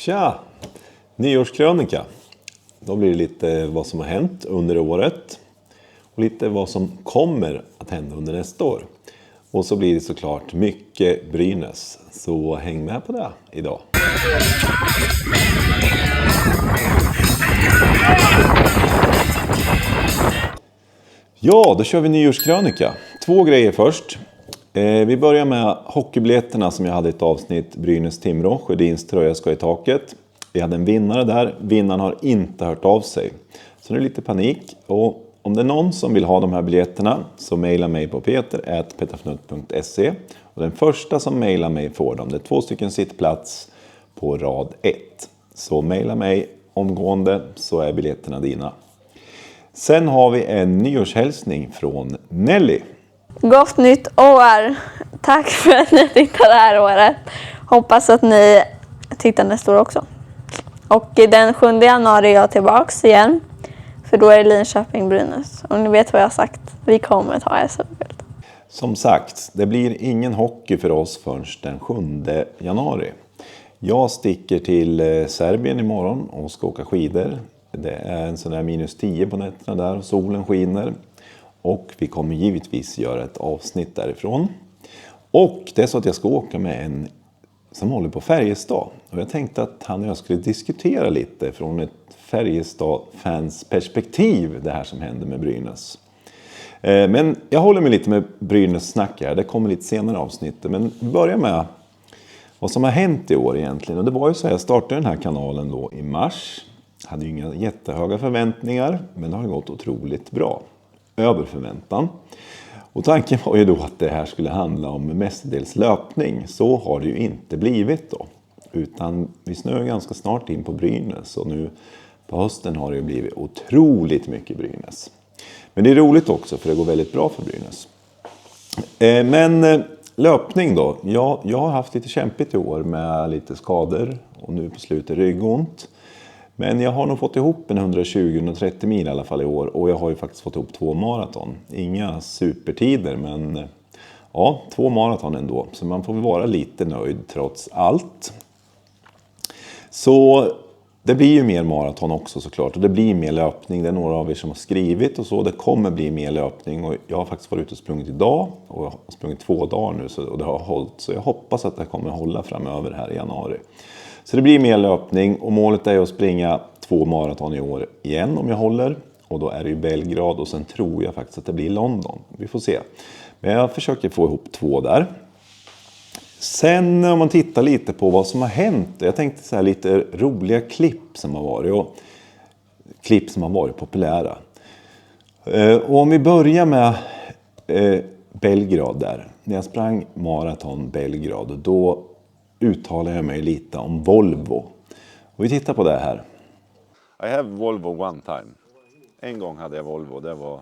Tja! Nyårskrönika. Då blir det lite vad som har hänt under året. Och lite vad som kommer att hända under nästa år. Och så blir det såklart mycket Brynäs. Så häng med på det idag. Ja, då kör vi nyårskrönika. 2 grejer först. Vi börjar med hockeybiljetterna som jag hade i ett avsnitt. Brynäs-Timrå, Sjödins tröja ska i taket. Vi hade en vinnare där. Vinnaren har inte hört av sig. Så nu är det lite panik. Och om det är någon som vill ha de här biljetterna så mejla mig på peter@peterfnutt.se. Och den första som mejlar mig får dem. Det är 2 stycken sittplats på rad 1. Så mejla mig omgående så är biljetterna dina. Sen har vi en nyårshälsning från Nelly. Gott nytt år! Tack för att ni tittar det här året. Hoppas att ni tittar nästa år också. Och den 7 januari är jag tillbaks igen. För då är det Linköping-Brynäs. Och ni vet vad jag har sagt. Vi kommer att ha SM-guld. Som sagt, det blir ingen hockey för oss förrän den 7 januari. Jag sticker till Serbien imorgon och ska åka skidor. Det är en sån där -10 på nätterna där och solen skiner. Och vi kommer givetvis göra ett avsnitt därifrån. Och det är så att jag ska åka med en som håller på Färjestad. Och jag tänkte att han och jag skulle diskutera lite från ett Färjestad-fans perspektiv det här som händer med Brynäs. Men jag håller mig lite med Brynäs snack här. Det kommer lite senare avsnitt. Men börja med vad som har hänt i år egentligen. Och det var ju så här, jag startade den här kanalen då i mars. Hade ju inga jättehöga förväntningar. Men det har gått otroligt bra. Över förväntan. Och tanken var ju då att det här skulle handla om mestadels löpning. Så har det ju inte blivit då. Utan vi snöar ganska snart in på Brynäs. Och nu på hösten har det ju blivit otroligt mycket Brynäs. Men det är roligt också för det går väldigt bra för Brynäs. Men löpning då. Jag har haft lite kämpigt i år med lite skador. Och nu på slutet ryggont. Men jag har nog fått ihop en 120-130 mil i alla fall i år. Och jag har ju faktiskt fått ihop 2 maraton. Inga supertider men ja, 2 maraton ändå. Så man får väl vara lite nöjd trots allt. Så det blir ju mer maraton också såklart. Och det blir mer löpning. Det är några av er som har skrivit och så. Det kommer bli mer löpning. Och jag har faktiskt varit ute och sprungit idag. Och jag har sprungit 2 dagar nu och det har hållit. Så jag hoppas att det kommer att hålla framöver här i januari. Så det blir mer löpning och målet är att springa 2 maraton i år igen om jag håller. Och då är det ju Belgrad och sen tror jag faktiskt att det blir London. Vi får se. Men jag försöker få ihop 2 där. Sen om man tittar lite på vad som har hänt. Jag tänkte så här lite roliga klipp som har varit. Och klipp som har varit populära. Och om vi börjar med Belgrad där. När jag sprang maraton Belgrad då uttalar jag mig lite om Volvo. Och vi tittar på det här. I have Volvo one time. En gång hade jag Volvo. Det var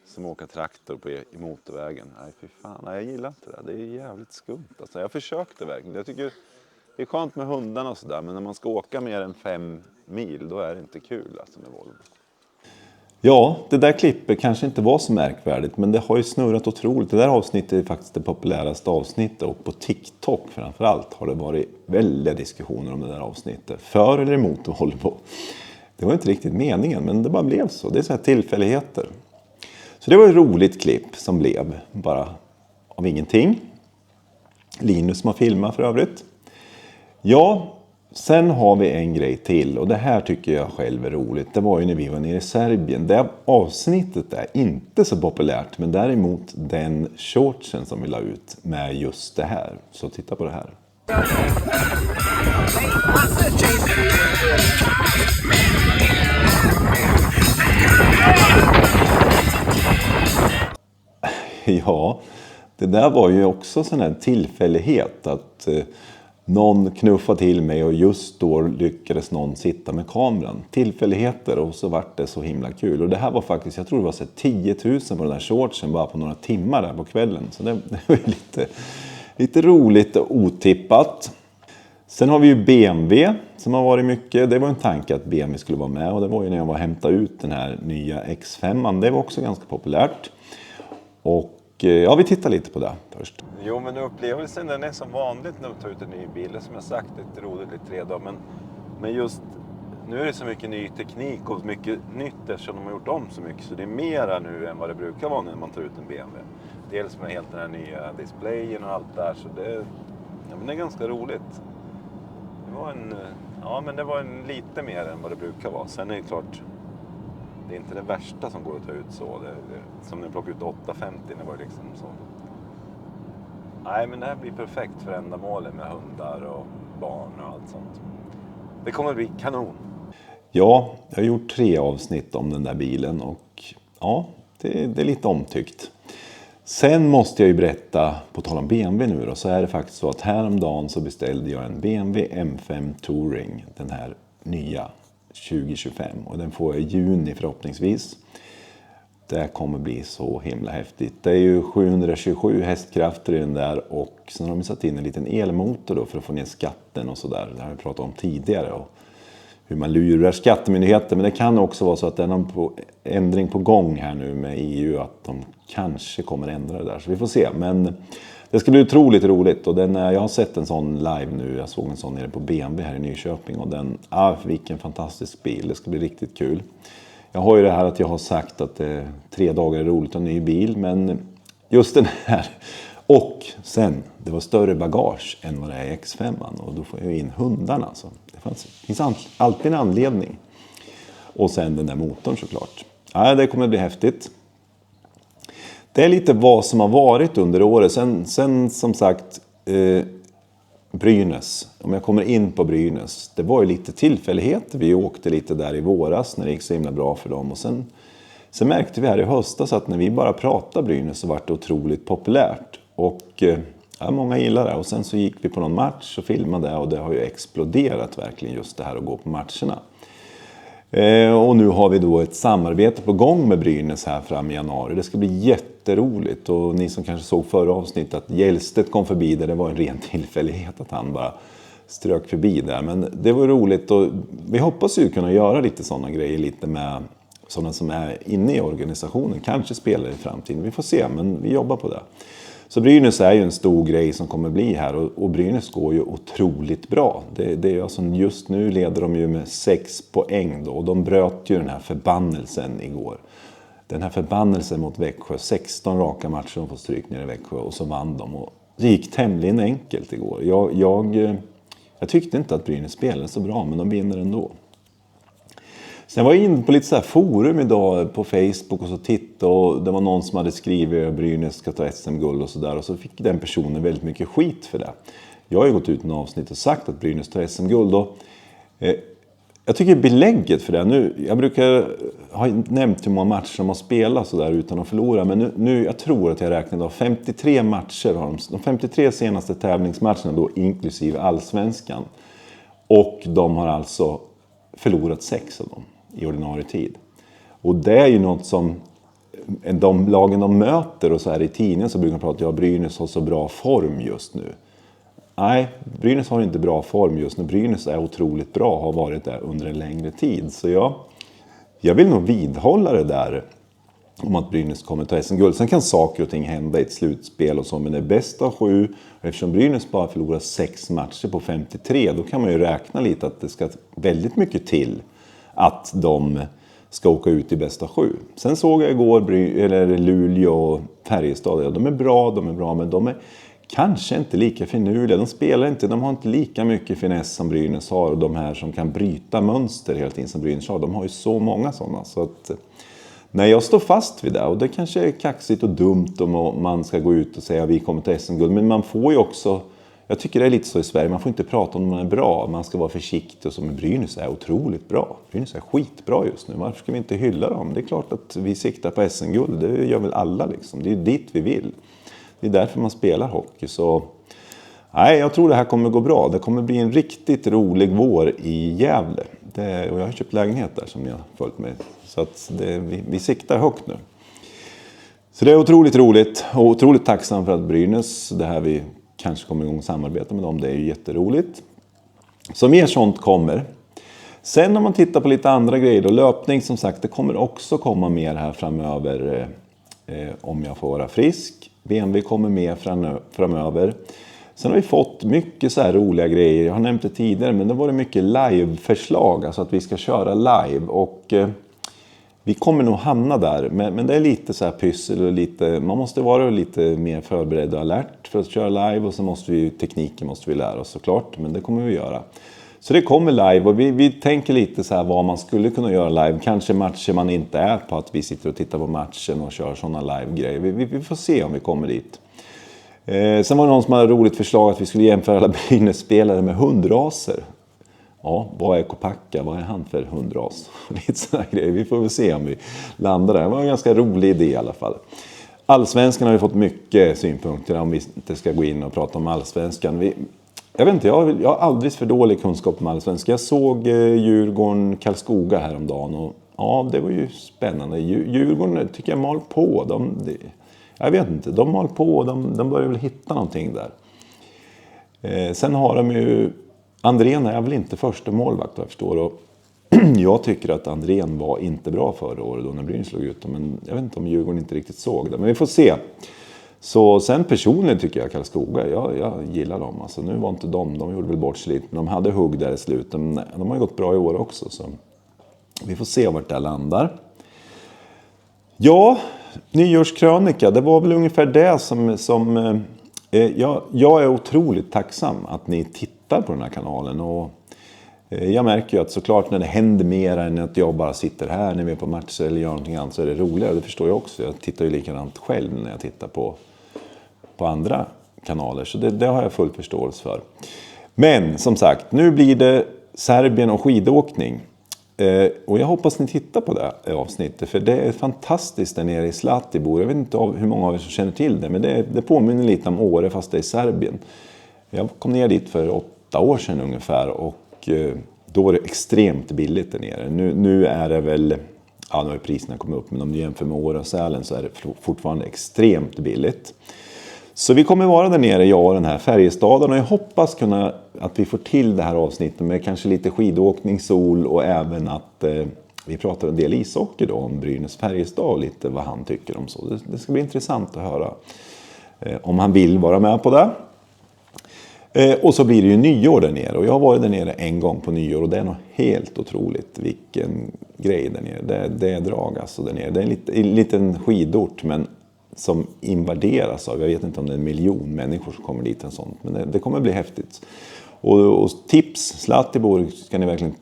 som att åka traktor i motorvägen. Nej, fy fan. Nej, jag gillar inte det. Det är jävligt skumt. Alltså, jag försökte verkligen. Jag tycker det är skönt med hundarna och sådär. Men när man ska åka mer än 5 mil då är det inte kul alltså, med Volvo. Ja, det där klippet kanske inte var så märkvärdigt. Men det har ju snurrat otroligt. Det där avsnittet är faktiskt det populäraste avsnittet. Och på TikTok framförallt har det varit väldiga diskussioner om det där avsnittet. För eller emot Volvo. Det var inte riktigt meningen men det bara blev så. Det är så här tillfälligheter. Så det var ett roligt klipp som blev bara av ingenting. Linus som har filmat för övrigt. Ja, sen har vi en grej till och det här tycker jag själv är roligt. Det var ju när vi var nere i Serbien. Det avsnittet är inte så populärt men däremot den shortsen som vi la ut med just det här. Så titta på det här. Ja, det där var ju också sån här tillfällighet att någon knuffade till mig och just då lyckades någon sitta med kameran. Tillfälligheter och så vart det så himla kul. Och det här var faktiskt, jag tror det var så 10 000 på den här shortsen bara på några timmar där på kvällen. Så det var lite roligt och otippat. Sen har vi ju BMW som har varit mycket. Det var en tanke att BMW skulle vara med och det var ju när jag var och hämtade ut den här nya X5. Det var också ganska populärt. Och ja, vi tittar lite på det först. Jo, men upplevelsen den är som vanligt när man tar ut en ny bil. Det som jag sagt, det är roligt i 3 dagar. Men just nu är det så mycket ny teknik och mycket nytt eftersom de har gjort om så mycket. Så det är mera nu än vad det brukar vara när man tar ut en BMW. Dels med helt den här nya displayen och allt där. Så men det är ganska roligt. Det var en lite mer än vad det brukar vara. Sen är det klart, det är inte det värsta som går att ta ut så. Som när jag plockade ut 850, det var liksom så. Nej, men det här blir perfekt för ändamålet med hundar och barn och allt sånt. Det kommer att bli kanon. Ja, jag har gjort 3 avsnitt om den där bilen och ja, det är lite omtyckt. Sen måste jag ju berätta, på tal om BMW nu då, så är det faktiskt så att häromdagen så beställde jag en BMW M5 Touring, den här nya 2025. Och den får jag i juni förhoppningsvis. Det kommer bli så himla häftigt. Det är ju 727 hästkrafter i den där och sen har de satt in en liten elmotor då för att få ner skatten och sådär. Det har vi pratat om tidigare och hur man lurar skattemyndigheten. Men det kan också vara så att det är någon ändring på gång här nu med EU, att de kanske kommer ändra det där. Så vi får se. Men det ska bli otroligt roligt och jag har sett en sån live nu. Jag såg en sån nere på BMW här i Nyköping och vilken fantastisk bil. Det ska bli riktigt kul. Jag har ju det här att jag har sagt att 3 dagar är roligt att ha en ny bil, men just den här. Och sen, det var större bagage än vad det är i X5 och då får jag in hundarna. Så det finns alltid en anledning. Och sen den där motorn såklart. Ja, det kommer att bli häftigt. Det är lite vad som har varit under året. Sen som sagt, Brynäs. Om jag kommer in på Brynäs. Det var ju lite tillfälligheter. Vi åkte lite där i våras när det gick så himla bra för dem. Och sen märkte vi här i höstas att när vi bara pratade Brynäs så var det otroligt populärt. Och många gillar det. Och sen så gick vi på någon match och filmade och det har ju exploderat verkligen just det här att gå på matcherna. Och nu har vi då ett samarbete på gång med Brynäs här fram i januari. Det ska bli jätteroligt och ni som kanske såg förra avsnittet att Hjälstedt kom förbi där, det var en ren tillfällighet att han bara strök förbi där. Men det var roligt och vi hoppas ju kunna göra lite sådana grejer lite med sådana som är inne i organisationen. Kanske spelar i framtiden, vi får se, men vi jobbar på det. Så Brynäs är ju en stor grej som kommer bli här och Brynäs går ju otroligt bra. Det är alltså, just nu leder de ju med 6 poäng då och de bröt ju den här förbannelsen igår. Den här förbannelsen mot Växjö, 16 raka matcher de får stryk ner i Växjö och så vann de. Och det gick tämligen enkelt igår. Jag tyckte inte att Brynäs spelade så bra, men de vinner ändå. Sen var jag inne på lite så här forum idag på Facebook och så tittade och det var någon som hade skrivit att Brynäs ska ta SM-guld och sådär och så fick den personen väldigt mycket skit för det. Jag har ju gått ut i en avsnitt och sagt att Brynäs tar SM-guld och jag tycker belägget för det nu, jag brukar ha nämnt hur många matcher de har spelat så där utan att förlora, men nu jag tror att jag räknade av 53 matcher har de 53 senaste tävlingsmatcherna då inklusive allsvenskan och de har alltså förlorat 6 av dem i ordinarie tid. Och det är ju något som de lagen de möter och så här i tidningen så brukar man prata om att Brynäs har så bra form just nu. Nej, Brynäs har inte bra form just nu. Brynäs är otroligt bra, har varit där under en längre tid. Så jag vill nog vidhålla det där om att Brynäs kommer ta SM-guld. Sen kan saker och ting hända i ett slutspel och så, men det är bäst av 7. Eftersom Brynäs bara förlorar 6 matcher på 53, då kan man ju räkna lite att det ska väldigt mycket till att de ska åka ut i bästa 7. Sen såg jag igår Luleå och Färjestad. Ja, de är bra, men de är kanske inte lika finurliga. De har inte lika mycket finess som Brynäs har. Och de här som kan bryta mönster hela tiden som Brynäs har, de har ju så många sådana. Så att, nej, jag står fast vid det. Och det kanske är kaxigt och dumt om man ska gå ut och säga att vi kommer till SM-guld. Men man får ju också, jag tycker det är lite så i Sverige, man får inte prata om man är bra. Man ska vara försiktig och så, men Brynäs är otroligt bra. Brynäs är skitbra just nu. Varför ska vi inte hylla dem? Det är klart att vi siktar på SM-guld. Det gör väl alla liksom. Det är ju dit vi vill. Det är därför man spelar hockey. Så nej, jag tror det här kommer gå bra. Det kommer bli en riktigt rolig vår i Gävle. Och jag har köpt lägenhet där som ni har följt med. Så att vi siktar högt nu. Så det är otroligt roligt och otroligt tacksam för att Brynäs, det här vi kanske kommer igång och samarbeta med dem, det är ju jätteroligt. Så mer sånt kommer. Sen om man tittar på lite andra grejer då, löpning som sagt, det kommer också komma mer här framöver. om jag får vara frisk. BMW kommer med framöver. Sen har vi fått mycket så här roliga grejer. Jag har nämnt det tidigare, men det var mycket live-förslag. Alltså att vi ska köra live. Och vi kommer nog hamna där. Men det är lite så här pyssel och lite... Man måste vara lite mer förberedd och alert för att köra live. Och så tekniken måste vi lära oss såklart. Men det kommer vi göra. Så det kommer live och vi tänker lite så här vad man skulle kunna göra live. Kanske matcher man inte är på, att vi sitter och tittar på matchen och kör sådana live-grejer. Vi får se om vi kommer dit. Sen var det någon som hade ett roligt förslag att vi skulle jämföra alla Brynäs-spelare med hundraser. Ja, vad är Kopacka? Vad är han för hundras? Lite sådana grejer. Vi får väl se om vi landar där. Det var en ganska rolig idé i alla fall. Allsvenskan har vi fått mycket synpunkter om vi inte ska gå in och prata om allsvenskan. Jag vet inte, jag har alldeles för dålig kunskap om allsvenskan. Jag såg Djurgården Karlskoga häromdagen och ja, det var ju spännande. Djurgården tycker jag mal på. Jag vet inte, de mal på och de börjar väl hitta någonting där. Sen har de ju, Andrén är väl inte första målvakt jag förstår. Och jag tycker att Andrén var inte bra förra året då när Brynäs slog ut dem. Men jag vet inte om Djurgården inte riktigt såg det. Men vi får se. Så sen personligen tycker jag Karlskoga, jag gillar dem. Alltså, nu var inte de gjorde väl bortslit. Men de hade hugg där i slutet. De har ju gått bra i år också. Så vi får se vart det landar. Ja, nyårskrönika. Det var väl ungefär det som jag är otroligt tacksam att ni tittar på den här kanalen. Och jag märker ju att såklart när det händer mer än att jag bara sitter här när vi är på matcher eller gör någonting annat så är det roligare. Det förstår jag också. Jag tittar ju likadant själv när jag tittar på andra kanaler. Så det har jag full förståelse för. Men som sagt, nu blir det Serbien och skidåkning. Och jag hoppas ni tittar på det avsnittet. För det är fantastiskt där nere i Zlatibor. Jag vet inte hur många av er som känner till det. Men det påminner lite om Åre fast det är i Serbien. Jag kom ner dit för 8 år sedan ungefär. Och då var det extremt billigt där nere. Nu är det väl... Ja, nu har priserna kommit upp. Men om du jämför med Åre och Sälen så är det fortfarande extremt billigt. Så vi kommer vara där nere, jag och den här Färjestaden. Och jag hoppas att vi får till det här avsnittet med kanske lite skidåkning, sol och även att vi pratar en del ishockey då om Brynäs Färjestad och lite vad han tycker om så. Det ska bli intressant att höra om han vill vara med på det. Och så blir det ju nyår där nere. Och jag har varit där nere en gång på nyår och det är nog helt otroligt vilken grej där nere. Det är drag alltså där nere. Det är en liten skidort men som invaderas av, jag vet inte om det är 1 miljon människor som kommer dit en sånt. Men det kommer bli häftigt. Och tips, Zlatibor ska ni verkligen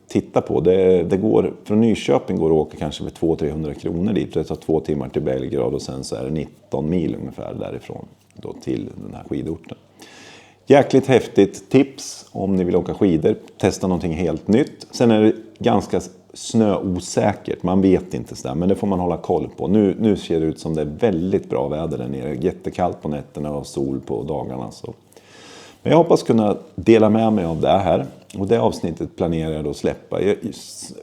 titta på. Det går, från Nyköping går det att åka kanske med 200-300 kronor dit. Det tar 2 timmar till Belgrad och sen så är det 19 mil ungefär därifrån då till den här skidorten. Jäkligt häftigt tips om ni vill åka skidor. Testa någonting helt nytt. Sen är det ganska snöosäkert. Man vet inte sådär. Men det får man hålla koll på. Nu ser det ut som det är väldigt bra väder där nere. Jättekallt på nätterna och sol på dagarna. Så. Men jag hoppas kunna dela med mig av det här. Och det avsnittet planerar jag då att släppa.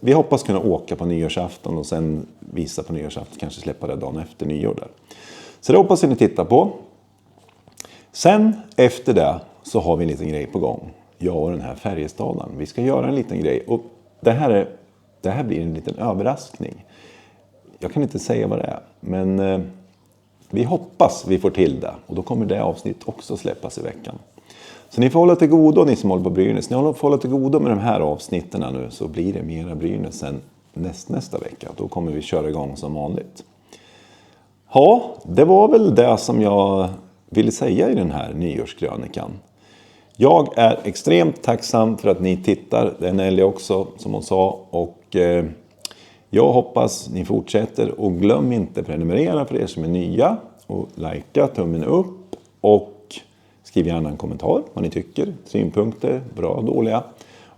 Vi hoppas kunna åka på nyårsafton och sen visa på nyårsafton. Kanske släppa det dagen efter nyår där. Så det hoppas ni tittar på. Sen efter det så har vi en liten grej på gång. Jag och den här Färjestaden. Vi ska göra en liten grej. Och det här blir en liten överraskning. Jag kan inte säga vad det är. Men vi hoppas vi får till det. Och då kommer det avsnitt också släppas i veckan. Så ni får hålla till godo, ni som håller på Brynäs. Ni får hålla till godo med de här avsnitten nu. Så blir det mera Brynäs sen nästa vecka. Då kommer vi köra igång som vanligt. Ja, det var väl det som jag ville säga i den här nyårskrönikan. Jag är extremt tacksam för att ni tittar. Det är Nelly också som hon sa. Och jag hoppas ni fortsätter. Och glöm inte prenumerera för er som är nya. Och likea, tummen upp. Och skriv gärna en kommentar vad ni tycker. Synpunkter, bra och dåliga.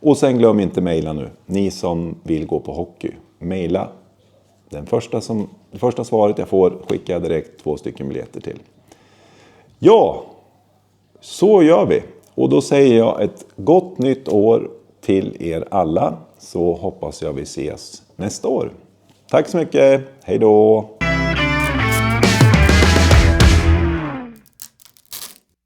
Och sen glöm inte mejla nu. Ni som vill gå på hockey. Mejla. Det första svaret jag får skickar jag direkt 2 stycken biljetter till. Ja, så gör vi. Och då säger jag ett gott nytt år till er alla. Så hoppas jag vi ses nästa år. Tack så mycket. Hej då.